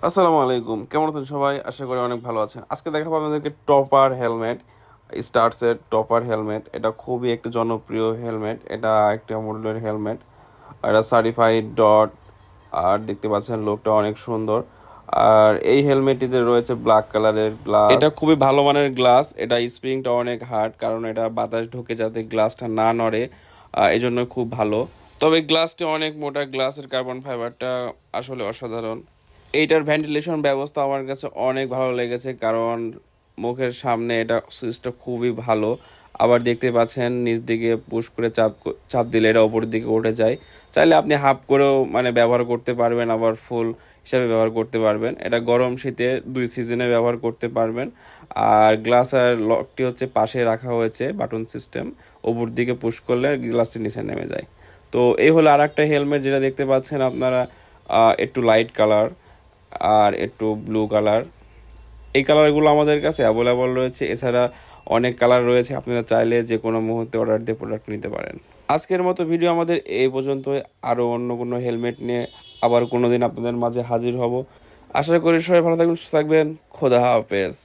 আসসালামু আলাইকুম, কেমন আছেন সবাই? আশা করি অনেক ভালো আছেন। আজকে দেখাবো আপনাদেরকে টপার হেলমেট, স্টার্টসের টপার হেলমেট। এটা খুবই একটা জনপ্রিয় হেলমেট। এটা একটা মডেলের হেলমেট। এটা সার্টিফাইড ডট। আর দেখতে পাচ্ছেন লোকটা অনেক সুন্দর। আর এই হেলমেটটিতে রয়েছে ব্ল্যাক কালারের গ্লাস। এটা খুবই ভালো মানের গ্লাস। এটা স্প্রিংটা অনেক হার্ড, কারণ এটা বাতাস ঢুকে যাতে গ্লাসটা না নড়ে, এই জন্য খুব ভালো। তবে গ্লাসটি অনেক মোটা, গ্লাসের কার্বন ফাইবারটা আসলে অসাধারণ। এইটার ভেন্টিলেশন ব্যবস্থা আমার কাছে অনেক ভালো লেগেছে, কারণ মুখের সামনে এটা সুইচটা খুবই ভালো। আবার দেখতে পাচ্ছেন নিচ দিকে পুশ করে চাপ দিলে এটা ওপরের দিকে উঠে যায়। চাইলে আপনি হাফ করেও ব্যবহার করতে পারবেন, আবার ফুল হিসাবে ব্যবহার করতে পারবেন। এটা গরম শীতে দুই সিজনে ব্যবহার করতে পারবেন। আর গ্লাসের লকটি হচ্ছে পাশে রাখা হয়েছে বাটন সিস্টেম, ওপর দিকে পুশ করলে গ্লাসটি নিচে নেমে যায়। তো এই হলো আর একটা হেলমেট যেটা দেখতে পাচ্ছেন আপনারা, একটু লাইট কালার আর একটু ব্লু কালার। এই কালারগুলো আমাদের কাছে অ্যাভেলেবল রয়েছে। এছাড়া অনেক কালার রয়েছে, আপনারা চাইলে যে কোনো মুহূর্তে অর্ডার দিয়ে প্রোডাক্ট নিতে পারেন। আজকের মতো ভিডিও আমাদের এই পর্যন্তই। আরও অন্য কোনো হেলমেট নিয়ে আবার কোনো দিন আপনাদের মাঝে হাজির হব। আশা করি সবাই ভালো থাকবেন, সুস্থ থাকবেন। খোদা হাফেজ।